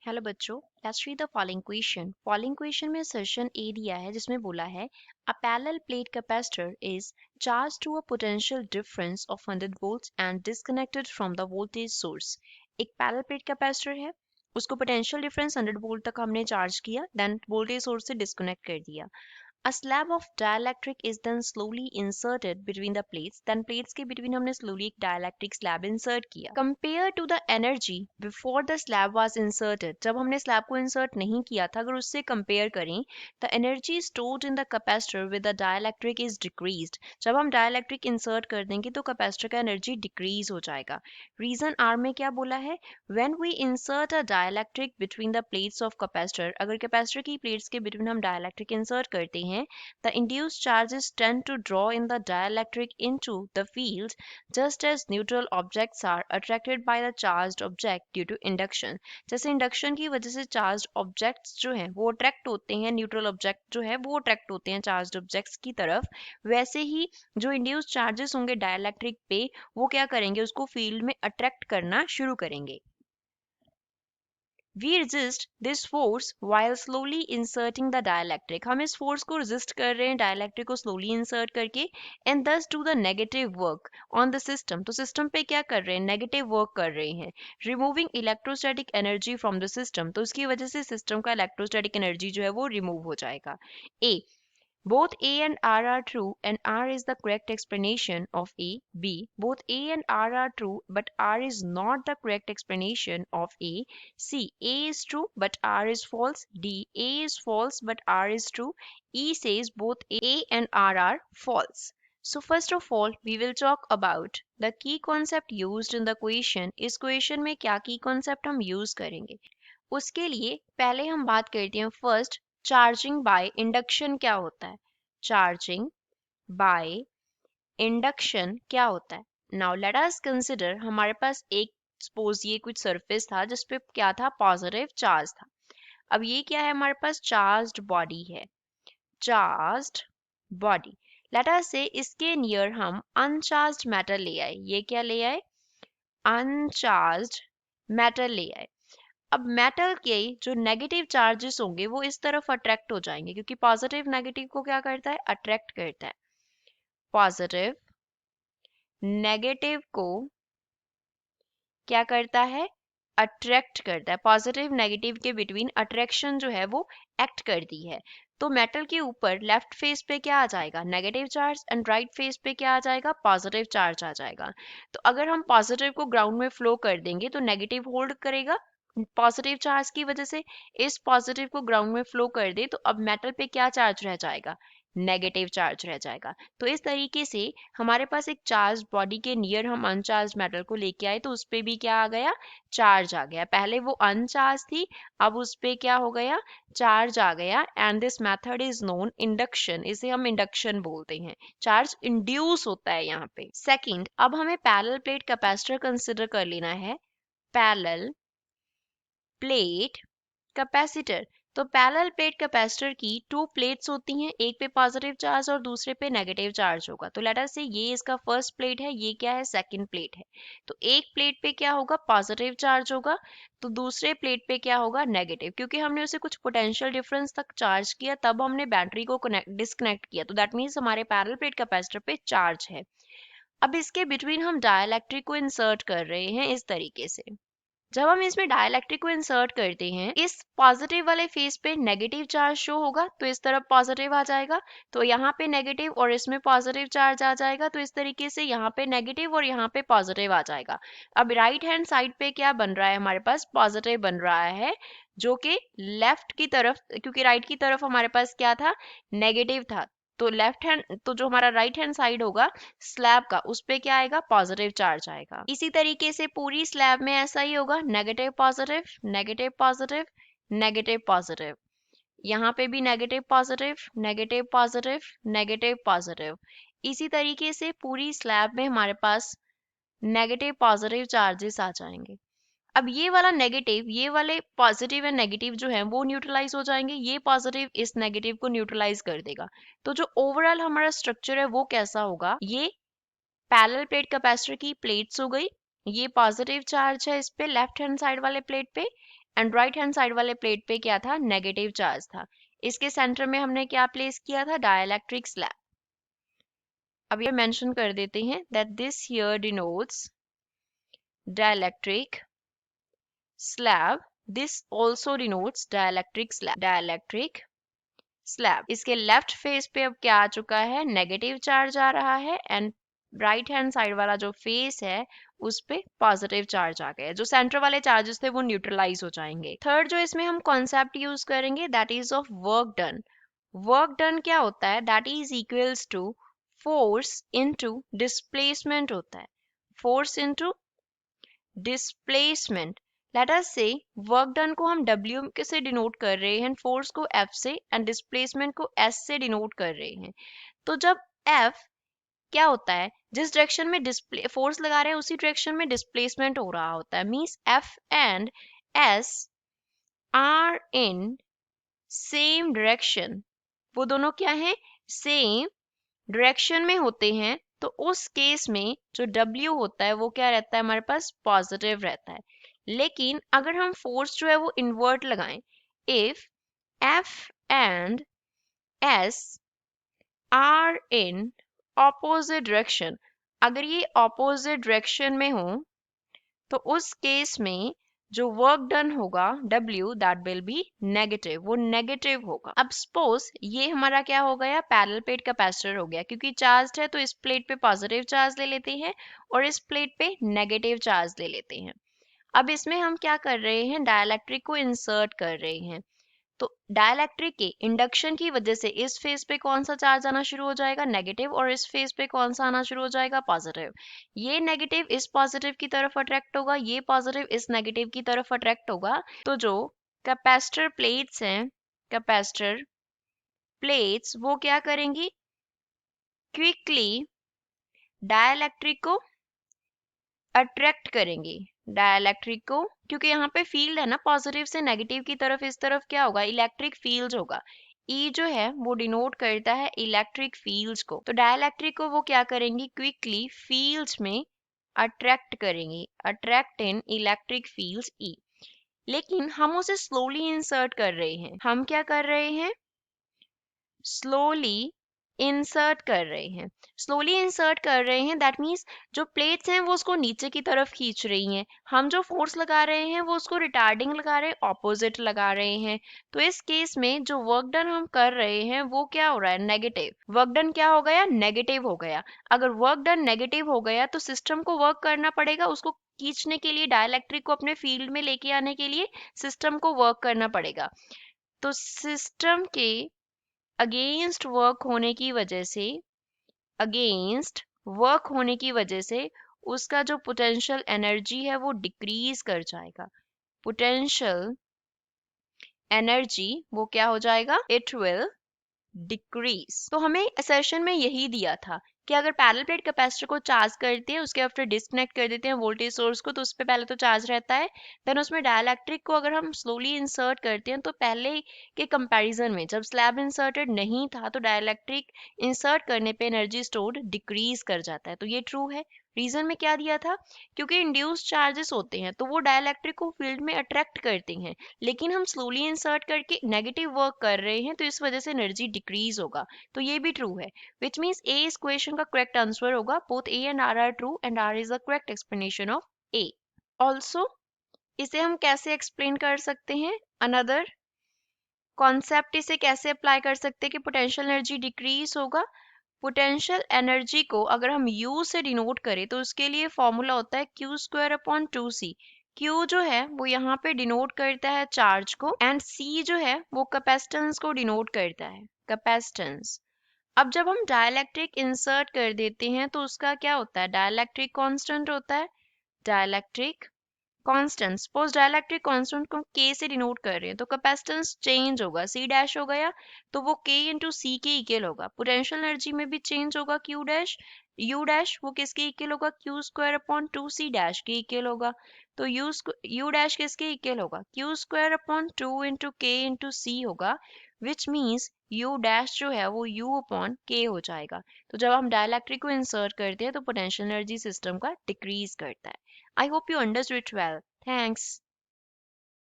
Hello बच्चों, let's read the following question. Following question में section A दिया है जिसमें बोला है a parallel plate capacitor is charge to a potential difference of 100 volts and disconnected from the voltage source. एक parallel plate capacitor है, उसको पोटेंशियल डिफरेंस 100 वोल्ट तक हमने चार्ज किया, देन वोल्टेज सोर्स से डिस्कनेक्ट कर दिया। A slab of dielectric is then slowly inserted between the plates. Then plates के between हमने slowly एक dielectric slab insert किया. Compared to the energy before the slab was inserted, जब हमने slab को insert नहीं किया था, अगर उससे compare करें, the energy stored in the capacitor with the dielectric is decreased. जब हम dielectric insert कर देंगे तो capacitor का energy decrease हो जाएगा. Reason R में क्या बोला है? When we insert a dielectric between the plates of capacitor, अगर capacitor की plates के between हम dielectric insert करते हैं, the induced charges tend to draw in the dielectric into the field just as neutral objects are attracted by the charged object due to induction. जैसे induction की वजह से charged objects जो हैं वो अट्रैक्ट होते हैं, न्यूट्रल ऑब्जेक्ट जो है वो अट्रैक्ट होते हैं चार्ज्ड ऑब्जेक्ट्स की तरफ, वैसे ही जो इंड्यूस्ड चार्जेस होंगे डाइलेक्ट्रिक पे वो क्या करेंगे, उसको फील्ड में अट्रैक्ट करना शुरू करेंगे। We resist this force while slowly inserting the dielectric. हम इस force को resist कर रहे हैं dielectric को slowly insert करके and thus do the negative work on the system. तो system पे क्या कर रहे हैं, negative work कर रहे हैं, removing electrostatic energy from the system. तो इसकी वजह से system का electrostatic energy जो है वो remove हो जाएगा। A, both A and R are true and R is the correct explanation of A. B, both A and R are true but R is not the correct explanation of A. C, A is true but R is false. D, A is false but R is true. E says both A and R are false. So first of all, we will talk about the key concept used in the question. इस question में क्या key concept हम use करेंगे? उसके लिए पहले हम बात करते हैं फर्स्ट, चार्जिंग बाय इंडक्शन क्या होता है। चार्जिंग बाय इंडक्शन क्या होता है। नाउ लेट अस कंसिडर, हमारे पास एक सपोज ये कुछ सरफेस था जिस पे क्या था, पॉजिटिव चार्ज था। अब ये क्या है, हमारे पास चार्ज्ड बॉडी है, चार्ज्ड बॉडी। लेट अस से इसके नियर हम अनचार्ज्ड मेटल ले आए। ये क्या ले आए, अनचार्ज्ड मेटल ले आए। अब मेटल के जो नेगेटिव चार्जेस होंगे वो इस तरफ अट्रैक्ट हो जाएंगे, क्योंकि पॉजिटिव नेगेटिव को क्या करता है, अट्रैक्ट करता है। पॉजिटिव नेगेटिव को क्या करता है, अट्रैक्ट करता है। पॉजिटिव नेगेटिव के बिटवीन अट्रैक्शन जो है वो एक्ट करती है। तो मेटल के ऊपर लेफ्ट फेस पे क्या आ जाएगा, negative charge, and right face पे क्या आ जाएगा, पॉजिटिव चार्ज आ जाएगा। तो अगर हम पॉजिटिव को ग्राउंड में फ्लो कर देंगे तो नेगेटिव होल्ड करेगा पॉजिटिव चार्ज की वजह से। इस पॉजिटिव को ग्राउंड में फ्लो कर दे तो अब मेटल पे क्या चार्ज रह जाएगा, नेगेटिव चार्ज रह जाएगा। तो इस तरीके से हमारे पास एक चार्ज बॉडी के नियर हम अनचार्ज मेटल को लेके आए तो उस पे भी क्या आ गया, चार्ज आ गया। पहले वो अनचार्ज थी, अब उस पे क्या हो गया, चार्ज आ गया। And this method is known induction, इसे हम इंडक्शन बोलते हैं। चार्ज इंड्यूस होता है यहाँ पे। सेकंड, अब हमें पैरेलल प्लेट कैपेसिटर कंसिडर कर लेना है। पैरेलल प्लेट कैपेसिटर, तो पैरेलल प्लेट कैपेसिटर की टू प्लेट्स होती हैं, एक पे पॉजिटिव चार्ज और दूसरे पे नेगेटिव चार्ज होगा। तो लेट अस से ये इसका फर्स्ट प्लेट है, ये क्या है, सेकंड प्लेट है। तो एक प्लेट पे क्या होगा, पॉजिटिव चार्ज होगा, तो दूसरे प्लेट पे क्या होगा, नेगेटिव। क्योंकि हमने उसे कुछ पोटेंशियल डिफरेंस तक चार्ज किया तब हमने बैटरी को डिस्कनेक्ट किया, तो दैट मीन्स हमारे पैरेलल प्लेट कैपेसिटर पे चार्ज है। अब इसके बिटवीन हम डाइलेक्ट्रिक को इंसर्ट कर रहे हैं इस तरीके से। जब हम इसमें डाइलेक्ट्रिक को इंसर्ट करते हैं, इस पॉजिटिव वाले फेस पे नेगेटिव चार्ज शो होगा तो इस तरफ पॉजिटिव आ जाएगा, तो यहाँ पे नेगेटिव और इसमें पॉजिटिव चार्ज आ जाएगा, तो इस तरीके से यहाँ पे नेगेटिव और यहाँ पे पॉजिटिव आ जाएगा। अब राइट हैंड साइड पे क्या बन रहा है, हमारे पास पॉजिटिव बन रहा है, जो कि लेफ्ट की तरफ, क्योंकि राइट की तरफ हमारे पास क्या था, नेगेटिव था, तो लेफ्ट हैंड, तो जो हमारा राइट हैंड साइड होगा स्लैब का, उस पे क्या आएगा, पॉजिटिव चार्ज आएगा। इसी तरीके से पूरी स्लैब में ऐसा ही होगा, negative positive, negative positive, negative positive. यहाँ पे भी negative positive, negative positive, negative positive. इसी तरीके से पूरी स्लैब में हमारे पास नेगेटिव पॉजिटिव चार्जेस आ जाएंगे। अब ये वाला नेगेटिव, ये वाले पॉजिटिव एंड नेगेटिव जो है वो न्यूट्रलाइज हो जाएंगे, ये पॉजिटिव इस नेगेटिव को न्यूट्रलाइज कर देगा। तो जो ओवरऑल हमारा स्ट्रक्चर है वो कैसा होगा, ये पैरेलल प्लेट कैपेसिटर की प्लेट्स हो गई, ये पॉजिटिव चार्ज है इस पे लेफ्ट हैंड साइड वाले प्लेट पे, एंड राइट हैंड साइड वाले प्लेट पे क्या था, नेगेटिव चार्ज था। इसके सेंटर में हमने क्या प्लेस किया था, डाइलेक्ट्रिक स्लैब। अब ये मेंशन कर देते हैं that this here denotes dielectric slab. This also denotes dielectric slab. Dielectric slab. इसके लेफ्ट फेस पे अब क्या आ चुका है, नेगेटिव चार्ज आ रहा है एंड राइट हैंड साइड वाला जो फेस है उस पे पॉजिटिव चार्ज आ गया। जो सेंटर वाले चार्जेस थे वो न्यूट्रलाइज हो जाएंगे। थर्ड जो इसमें हम कॉन्सेप्ट यूज करेंगे that is of work done. Work done क्या होता है, that is equals to force into displacement होता है। Force into displacement. Let us say work done को हम W से डिनोट कर रहे हैं, फोर्स को F से एंड डिस्प्लेसमेंट को S से डिनोट कर रहे हैं। तो जब F क्या होता है, जिस डायरेक्शन में डिस्प्ले फोर्स लगा रहे हैं उसी डायरेक्शन में डिस्प्लेसमेंट हो रहा होता है। Means F and S are in same direction. वो दोनों क्या है, सेम डायरेक्शन में होते हैं। तो उस केस में जो W होता है वो क्या रहता है, हमारे पास पॉजिटिव रहता है। लेकिन अगर हम फोर्स जो है वो इन्वर्ट लगाएं, if F and S are in opposite direction, अगर ये ऑपोजिट डायरेक्शन में हो तो उस केस में जो वर्क डन होगा W that will be negative, वो नेगेटिव होगा। अब सपोज ये हमारा क्या हो गया, पैरेलल प्लेट कैपेसिटर हो गया। क्योंकि चार्ज है तो इस प्लेट पे पॉजिटिव चार्ज ले लेते हैं और इस प्लेट पे नेगेटिव चार्ज ले लेते हैं। अब इसमें हम क्या कर रहे हैं, डाइलेक्ट्रिक को इंसर्ट कर रहे हैं। तो डाइलेक्ट्रिक के इंडक्शन की वजह से इस फेस पे कौन सा चार्ज आना शुरू हो जाएगा, नेगेटिव, और इस फेस पे कौन सा आना शुरू हो जाएगा, पॉजिटिव। ये नेगेटिव इस पॉजिटिव की तरफ अट्रैक्ट होगा, ये पॉजिटिव इस नेगेटिव की तरफ अट्रैक्ट होगा। तो जो कैपेसिटर प्लेट्स हैं, कैपेसिटर प्लेट्स वो क्या करेंगी, क्विकली डाइलेक्ट्रिक को अट्रैक्ट करेंगे। डाइलेक्ट्रिक को, क्योंकि यहाँ पे फील्ड है ना, पॉजिटिव से नेगेटिव की तरफ इस तरफ क्या होगा, इलेक्ट्रिक फील्ड होगा। ई जो है वो डिनोट करता है इलेक्ट्रिक फील्ड्स को। तो डाइलेक्ट्रिक को वो क्या करेंगी, क्विकली फील्ड्स में अट्रैक्ट करेंगी, अट्रैक्ट इन इलेक्ट्रिक फील्ड्स ई। लेकिन हम उसे स्लोली इंसर्ट कर रहे हैं। हम क्या कर रहे हैं, स्लोली इंसर्ट कर रहे हैं। स्लोली इंसर्ट कर रहे हैं दैट मीन्स जो प्लेट्स हैं वो उसको नीचे की तरफ खींच रही हैं। हम जो फोर्स लगा रहे हैं वो उसको रिटार्डिंग लगा रहे हैं, ऑपोजिट लगा रहे हैं। तो इस केस में जो वर्क डन हम कर रहे हैं वो क्या हो रहा है, नेगेटिव। वर्क डन क्या हो गया, नेगेटिव हो गया। अगर वर्क डन नेगेटिव हो गया तो सिस्टम को वर्क करना पड़ेगा, उसको खींचने के लिए, डाइलेक्ट्रिक को अपने फील्ड में लेके आने के लिए सिस्टम को वर्क करना पड़ेगा। तो सिस्टम के अगेंस्ट वर्क होने की वजह से, अगेंस्ट वर्क होने की वजह से उसका जो पोटेंशियल एनर्जी है वो डिक्रीज कर जाएगा। पोटेंशियल एनर्जी वो क्या हो जाएगा, इट विल डिक्रीज। तो हमें असर्शन में यही दिया था कि अगर पैरेलल प्लेट कैपेसिटर को चार्ज करते हैं, उसके आफ्टर डिस्कनेक्ट कर देते हैं वोल्टेज सोर्स को, तो उस पर पहले तो चार्ज रहता है। देन उसमें डाइलेक्ट्रिक को अगर हम स्लोली इंसर्ट करते हैं तो पहले के कंपैरिजन में जब स्लैब इंसर्टेड नहीं था तो डाइलेक्ट्रिक इंसर्ट करने पे एनर्जी स्टोर्ड डिक्रीज कर जाता है। तो ये ट्रू है। रीजन में क्या दिया था, क्योंकि इंड्यूस्ड चार्जेस होते हैं तो वो डाइलेक्ट्रिक को फील्ड में अट्रैक्ट करते हैं। लेकिन हम स्लोली इंसर्ट करके नेगेटिव वर्क कर रहे हैं तो इस वजह से एनर्जी डिक्रीज होगा। तो ये भी ट्रू है, विच मीन्स ए इस क्वेश्चन का करेक्ट आंसर होगा। Both A and R true and R is the correct explanation of A. Also इसे हम कैसे एक्सप्लेन कर सकते हैं, अनदर कॉन्सेप्ट इसे कैसे अप्लाई कर सकते हैं कि पोटेंशियल एनर्जी डिक्रीज होगा। पोटेंशियल एनर्जी को अगर हम U से डिनोट करें तो उसके लिए फॉर्मूला होता है Q²/2C। Q जो है वो यहाँ पे डिनोट करता है चार्ज को एंड C जो है वो कैपेसिटेंस को डिनोट करता है, कैपेसिटेंस। अब जब हम डाइलेक्ट्रिक इंसर्ट कर देते हैं तो उसका क्या होता है, डाइलेक्ट्रिक कांस्टेंट होता है, dielectric constant. Suppose dielectric constant को K से डिनोट कर रहे हैं तो कैपेसिटेंस चेंज होगा, C' हो गया तो वो K इंटू सी के इक्वल होगा। पोटेंशियल एनर्जी में भी चेंज होगा, U' वो किसके इक्वल होगा, Q²/2C' के इक्वल होगा। तो U' किसके इक्वल होगा, Q²/2 into K into C होगा, विच मीन्स U' जो है वो U/K हो जाएगा। तो जब हम डाइलेक्ट्रिक को इंसर्ट करते हैं तो पोटेंशियल एनर्जी सिस्टम का डिक्रीज करता है। I hope you understood it well. Thanks.